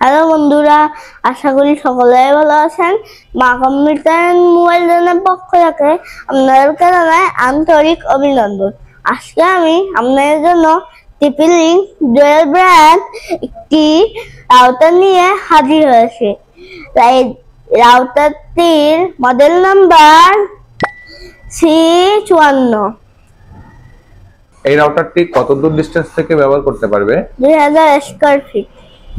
Hello বন্ধুরা, আশা করি সকলেই ভালো আছেন। মা কম্পিউটার মোবাইল জোনের পক্ষ থেকে আপনাদেরকে জানাই আন্তরিক অভিনন্দন। আজকে আমি আপনাদের জন্য TP-Link ডুয়েল ব্র্যান্ড একটি রাউটার নিয়ে হাজির হয়েছি। তাই রাউটারটির মডেল নাম্বার C54। এই রাউটারটি কত দূর ডিসটেন্স থেকে ব্যবহার করতে পারবে? 2000 স্কয়ার ফিট।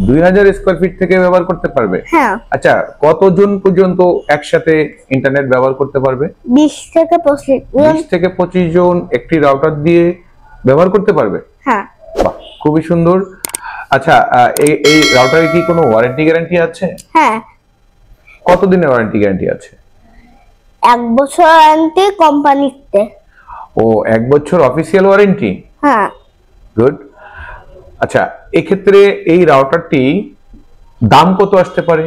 2000 স্কয়ার ফিট থেকে ব্যবহার করতে পারবে? হ্যাঁ। আচ্ছা, কতজন পর্যন্ত একসাথে ইন্টারনেট ব্যবহার করতে পারবে? 20 থেকে 25 20 থেকে 25 জন একটি রাউটার দিয়ে ব্যবহার করতে পারবে? হ্যাঁ। বাহ, খুবই সুন্দর। আচ্ছা, এই রাউটারে কি কোনো ওয়ারেন্টি গ্যারান্টি আছে? হ্যাঁ। কতদিনের ওয়ারেন্টি গ্যারান্টি আছে? 1 বছর ওয়ারেন্টি কোম্পানিতে। ও, 1 বছর অফিসিয়াল ওয়ারেন্টি? হ্যাঁ। গুড। আচ্ছা, এক্ষেত্রে এই রাউটারটি দাম কত আসতে পারে?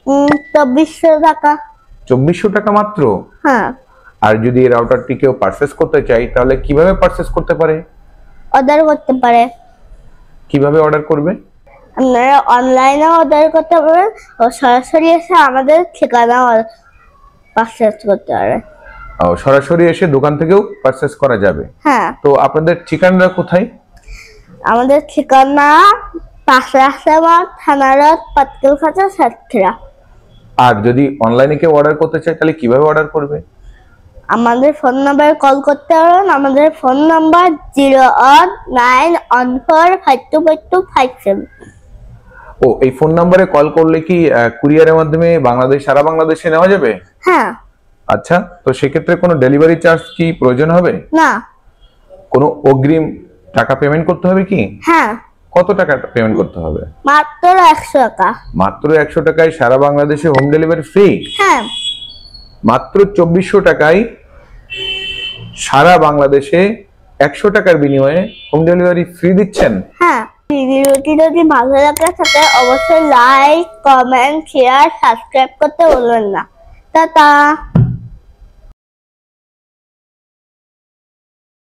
2400 টাকা। 2400 টাকা মাত্র? হ্যাঁ। আর যদি এই রাউটারটি কেউ পারচেজ করতে চায় তাহলে কিভাবে পারচেজ করতে পারে? অর্ডার করতে পারে। কিভাবে অর্ডার করবে? আপনারা অনলাইনে অর্ডার করতে পারেন ও সরাসরি এসে আমাদের ঠিকানা পারচেজ করতে পারে। ও, সরাসরি এসে দোকান থেকেও পারচেজ করা যাবে? হ্যাঁ। তো আপনাদের ঠিকানা কোথায়? আমাদের ঠিকানা পাঁচরাস্তাবাদ থানারত পাটকেলখাঁচা সাতক্ষীরা। আর যদি অনলাইনে কেউ অর্ডার করতে চায় তাহলে কিভাবে অর্ডার করবে? আমাদের ফোন নাম্বারে কল করতে পারেন। আমাদের ফোন নাম্বার 01914525257। ও, এই ফোন নম্বরে কল করলে কি কুরিয়ারের মাধ্যমে সারা বাংলাদেশে নেওয়া যাবে? হ্যাঁ। আচ্ছা, তো সেক্ষেত্রে কোনো ডেলিভারি চার্জ কি প্রয়োজন হবে? না। কোনো অগ্রিম টাকা পেমেন্ট করতে হবে কি? হ্যাঁ। কত টাকা পেমেন্ট করতে হবে? মাত্র 100 টাকা। মাত্র 100 টাকায় সারা বাংলাদেশে হোম ডেলিভারি ফ্রি? হ্যাঁ। মাত্র 2400 টাকায় সারা বাংলাদেশে 100 টাকার বিনিময়ে হোম ডেলিভারি ফ্রি দিচ্ছেন? হ্যাঁ। ভিডিওটি যদি ভালো লাগে থাকে অবশ্যই লাইক, কমেন্ট, শেয়ার, সাবস্ক্রাইব করতে ভুলবেন না। টাটা।